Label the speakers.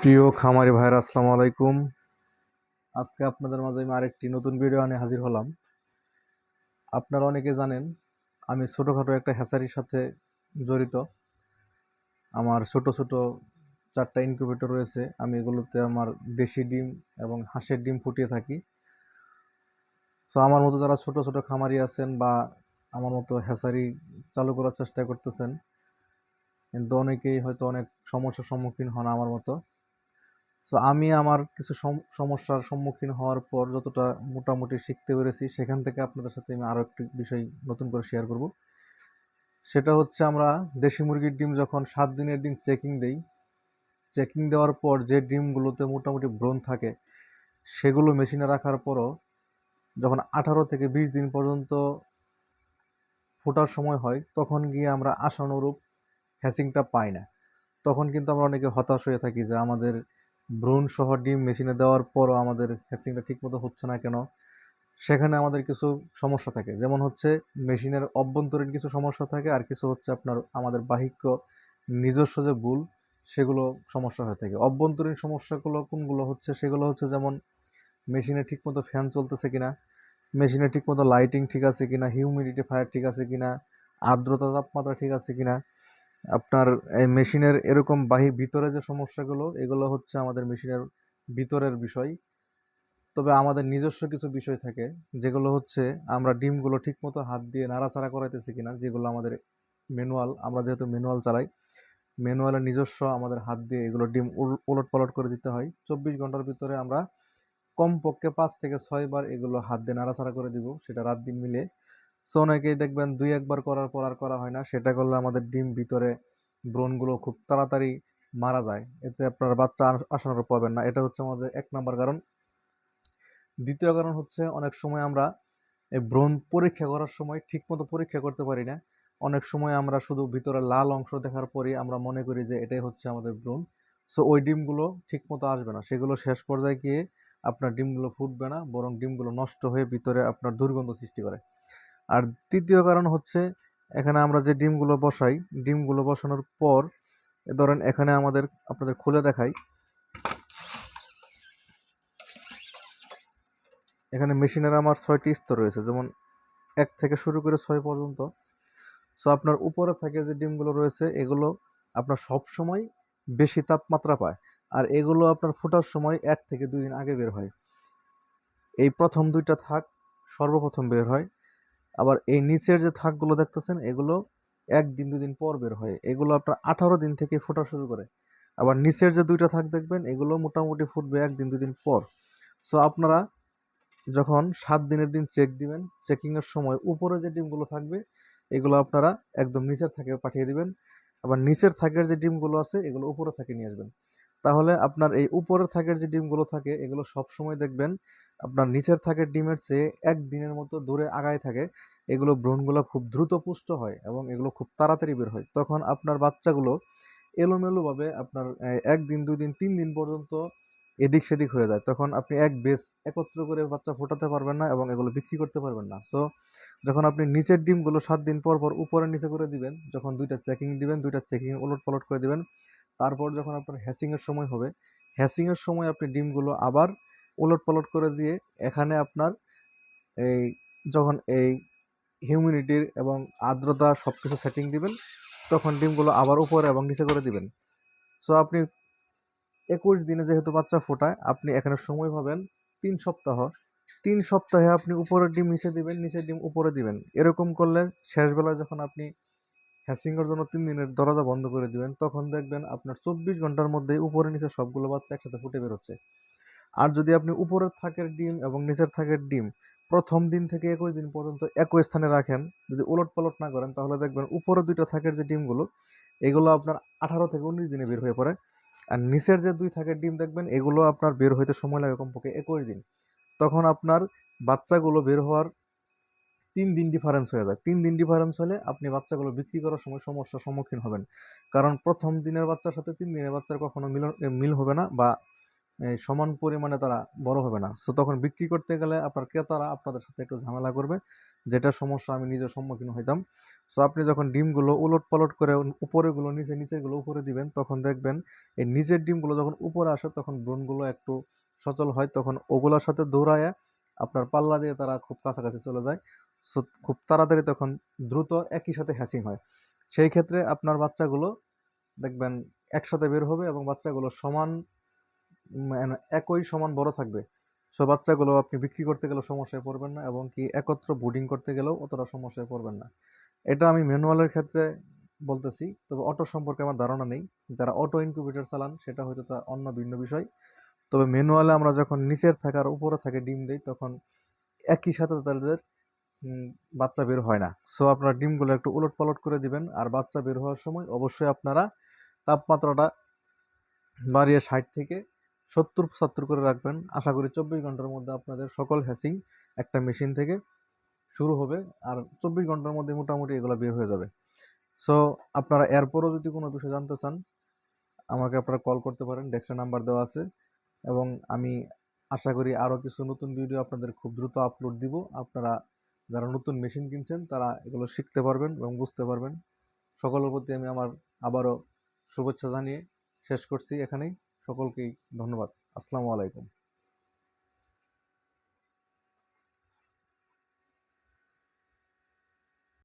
Speaker 1: প্রিয় খামারি ভাইরা, আসসালামু আলাইকুম। আজকে আপনাদের মাঝে আমি আরেকটি নতুন ভিডিও নিয়ে হাজির হলাম। আপনারা অনেকে জানেন আমি ছোটোখাটো একটা হ্যাচারির সাথে জড়িত। আমার ছোট ছোট 4টা ইনকিউবেটর রয়েছে। আমি এগুলোতে আমার দেশি ডিম এবং হাঁসের ডিম ফুটিয়ে থাকি। তো আমার মতো যারা ছোট ছোট খামারি আছেন বা আমার মতো হ্যাচারি চালু করার চেষ্টা করতেছেন, কিন্তু অনেকেই হয়তো অনেক সমস্যার সম্মুখীন হন আমার মতো। তো আমি আমার কিছু সমস্যার সম্মুখীন হওয়ার পর যতটা মোটামুটি শিখতে পেরেছি, সেখান থেকে আপনাদের সাথে আমি আরও একটি বিষয় নতুন করে শেয়ার করব। সেটা হচ্ছে, আমরা দেশি মুরগির ডিম যখন 7 দিনের ডিম চেকিং দেই, চেকিং দেওয়ার পর যে ডিমগুলোতে মোটামুটি ব্রণ থাকে, সেগুলো মেশিনে রাখার পরও যখন 18 থেকে 20 দিন পর্যন্ত ফোটার সময় হয়, তখন গিয়ে আমরা আশানুরূপ হ্যাচিংটা পাই না। তখন কিন্তু আমরা অনেকে হতাশ হয়ে থাকি যে আমাদের ভ্রূণ সহ ডিম মেশিনে দেওয়ার পরও আমাদের হ্যাচিংটা ঠিকমতো হচ্ছে না কেন। সেখানে আমাদের কিছু সমস্যা থাকে, যেমন হচ্ছে মেশিনের অভ্যন্তরীণ কিছু সমস্যা থাকে, আর কিছু হচ্ছে আপনার আমাদের বাহিক্য নিজস্ব যে ভুল, সেগুলো সমস্যা হয়ে থাকে। অভ্যন্তরীণ সমস্যাগুলো কোনগুলো হচ্ছে, সেগুলো হচ্ছে যেমন মেশিনে ঠিকমতো ফ্যান চলতেছে কিনা, মেশিনে ঠিকমতো লাইটিং ঠিক আছে কিনা, হিউমিডিটি ফায়ার ঠিক আছে কিনা, আর্দ্রতা তাপমাত্রা ঠিক আছে কিনা। আপনার এই মেশিনের এরকম ভিতরে যে সমস্যাগুলো, এগুলো হচ্ছে আমাদের মেশিনের ভিতরের বিষয়। তবে আমাদের নিজস্ব কিছু বিষয় থাকে, যেগুলো হচ্ছে আমরা ডিমগুলো ঠিকমতো হাত দিয়ে নাড়াচাড়া করাইতেছি কিনা, যেগুলো আমাদের ম্যানুয়াল, আমরা যেহেতু ম্যানুয়াল চালাই, ম্যানুয়ালের নিজস্ব আমাদের হাত দিয়ে এগুলো ডিম উলট পালট করে দিতে হয়। 24 ঘন্টার ভিতরে আমরা কমপক্ষে 5 থেকে 6 বার এগুলো হাত দিয়ে নাড়াচাড়া করে দিব, সেটা রাত দিন মিলে। সো অনেকেই দেখবেন 2-1 বার করার পর আর করা হয় না। সেটা করলে আমাদের ডিম ভিতরে ব্রণগুলো খুব তাড়াতাড়ি মারা যায়, এতে আপনার বাচ্চা আসানোর পাবেন না। এটা হচ্ছে আমাদের 1 নাম্বার কারণ। দ্বিতীয় কারণ হচ্ছে, অনেক সময় আমরা এই ব্রণ পরীক্ষা করার সময় ঠিকমতো পরীক্ষা করতে পারি না। অনেক সময় আমরা শুধু ভিতরে লাল অংশ দেখার পরই আমরা মনে করি যে এটাই হচ্ছে আমাদের ব্রণ। সো ওই ডিমগুলো ঠিকমতো আসবে না, সেগুলো শেষ পর্যায়ে গিয়ে আপনার ডিমগুলো ফুটবে না, বরং ডিমগুলো নষ্ট হয়ে ভিতরে আপনার দুর্গন্ধ সৃষ্টি করে। আর তৃতীয় কারণ হচ্ছে, এখানে আমরা যে ডিমগুলো বসাই, ডিমগুলো বসানোর পর ধরেন এখানে আপনাদের খুলে দেখাই, এখানে মেশিনের আমার 6টি স্তর রয়েছে, যেমন 1 থেকে শুরু করে 6 পর্যন্ত। সো আপনার উপরে থেকে যে ডিমগুলো রয়েছে, এগুলো আপনার সব সময় বেশি তাপমাত্রা পায়, আর এগুলো আপনার ফোটার সময় 1 থেকে 2 দিন আগে বের হয়। এই প্রথম 2টা থাক সর্বপ্রথম বের হয়। আবার এই নিচের যে থাকগুলো দেখতেছেন, এগুলো 1 দিন 2 দিন পর বের হয়। এগুলো আপনার 18 দিন থেকে ফোটা শুরু করে। আবার নিচের যে 2টা থাক দেখবেন, এগুলো মোটামুটি ফুটবে 1 দিন 2 দিন পর। সো আপনারা যখন 7 দিনের দিন চেক দিবেন, চেকিংয়ের সময় উপরে যে ডিমগুলো থাকবে, এগুলো আপনারা একদম নিচের থাকে পাঠিয়ে দিবেন। আবার নিচের থাকের যে ডিমগুলো আছে, এগুলো উপরে থাকে নিয়ে আসবেন। তাহলে আপনার এই উপরের থাকের যে ডিমগুলো থাকে, এগুলো সব সময় দেখবেন আপনার নিচের থাকের ডিমের চেয়ে 1 দিনের মতো দূরে আগায় থাকে। এগুলো ভ্রূণগুলো খুব দ্রুত পুষ্ট হয় এবং এগুলো খুব তাড়াতাড়ি বের হয়। তখন আপনার বাচ্চাগুলো এলোমেলোভাবে আপনার 1 দিন 2 দিন 3 দিন পর্যন্ত এদিক সেদিক হয়ে যায়। তখন আপনি এক বেচ একত্র করে বাচ্চা ফোটাতে পারবেন না এবং এগুলো বিক্রি করতে পারবেন না। সো যখন আপনি নিচের ডিমগুলো 7 দিন পর পর উপরে নিচে করে দিবেন, যখন 2টা চেকিং দিবেন, 2টা চেকিং ওলট পালট করে দিবেন, তারপর যখন আপনার হ্যাচিংয়ের সময় হবে, হ্যাচিংয়ের সময় আপনি ডিমগুলো আবার ওলট পালট করে দিয়ে এখানে আপনার এই যখন এই হিউমিডিটির এবং আর্দ্রতা সব কিছু সেটিং দিবেন, তখন ডিমগুলো আবার উপরে এবং নিচে করে দিবেন। সো আপনি 21 দিনে যেহেতু বাচ্চা ফোটায়, আপনি এখানে সময় পাবেন 3 সপ্তাহ। 3 সপ্তাহে আপনি উপরের ডিম নিচে দিবেন, নিচের ডিম উপরে দিবেন। এরকম করলে শেষবেলায় যখন আপনি হ্যাচিংয়ের জন্য 3 দিনের দরজা বন্ধ করে দিবেন, তখন দেখবেন আপনার 24 ঘন্টার মধ্যে উপরে নিচে সবগুলো বাচ্চা একসাথে ফুটে বেরোচ্ছে। আর যদি আপনি উপরের থাকের ডিম এবং নিচের থাকের ডিম প্রথম দিন থেকে 21 দিন পর্যন্ত একই স্থানে রাখেন, যদি উলট পালট না করেন, তাহলে দেখবেন উপরে 2টা থাকের যে ডিমগুলো, এগুলো আপনার 18 থেকে 19 দিনে বের হয়ে পড়ে। আর নিচের যে 2 থাকের ডিম দেখবেন, এগুলো আপনার বের হইতে সময় লাগে কমপক্ষে 21 দিন। তখন আপনার বাচ্চাগুলো বের হওয়ার 3 দিন ডিফারেন্স হয়ে যায়। 3 দিন ডিফারেন্স হলে আপনি বাচ্চাগুলো বিক্রি করার সময় সমস্যার সম্মুখীন হবেন। কারণ প্রথম দিনের বাচ্চার সাথে 3 দিনের বাচ্চার কখনো মিল হবে না, বা সমান পরিমাণে তারা বড় হবে না। সো তখন বিক্রি করতে গেলে আপনার ক্রেতারা আপনাদের সাথে একটু ঝামেলা করবে। যেটা সমস্যা আমি নিজের সম্মুখীন হইতাম। সো আপনি যখন ডিমগুলো উলট-পালট করে উপরেরগুলো নিচে, নিচেরগুলো উপরে দিবেন, তখন দেখবেন এই নিচের ডিমগুলো যখন উপরে আসে তখন ভ্রূণগুলো একটু সচল হয়, তখন ওগুলোর সাথে দৌড়ায়া আপনার পাল্লা দিয়ে তারা খুব কাছাকাছি চলে যায়। সো খুব তাড়াতাড়ি তখন দ্রুত একই সাথে হ্যাচিং হয়। সেই ক্ষেত্রে আপনার বাচ্চাগুলো দেখবেন একসাথে বের হবে এবং বাচ্চাগুলো সমান মানে একই সমান বড় থাকবে। সো বাচ্চাগুলো আপনি বিক্রি করতে গেলেও সমস্যায় পড়বেন না এবং কি একত্র ব্রুডিং করতে গেলেও অতটা সমস্যায় পড়বেন না। এটা আমি ম্যানুয়ালের ক্ষেত্রে বলতেছি, তবে অটো সম্পর্কে আমার ধারণা নেই। যারা অটো ইনকিউবেটর চালান সেটা হয়তো তা অন্য ভিন্ন বিষয়। তবে ম্যানুয়ালে আমরা যখন নিচের থাকে আর উপরে থাকে ডিম দেই, তখন একই সাথে তাদের উম, বাচ্চা বের হয় না। সো আপনারা ডিমগুলো একটু উলট-পালট করে দিবেন, আর বাচ্চা বের হওয়ার সময় অবশ্যই আপনারা তাপমাত্রাটা বাড়িয়ে 60 থেকে 70-75 করে রাখবেন। আশা করি 24 ঘন্টার মধ্যে আপনাদের সকল হ্যাচিং একটা মেশিন থেকে শুরু হবে, আর 24 ঘন্টার মধ্যে মোটামুটি এগুলো বের হয়ে যাবে। সো আপনারা এরপরও যদি কোনো বিষয় জানতে চান, আমাকে আপনারা কল করতে পারেন, ডেস্কের নাম্বার দেওয়া আছে। এবং আমি আশা করি আরও কিছু নতুন ভিডিও আপনাদের খুব দ্রুত আপলোড দিব। আপনারা যারা নতুন মেশিন কিনছেন তারা এগুলো শিখতে পারবেন এবং বুঝতে পারবেন। সকলের প্রতি আমি আমার আবারও শুভেচ্ছা জানিয়ে শেষ করছি এখানেই। সকলকেই ধন্যবাদ। আসসালামু আলাইকুম।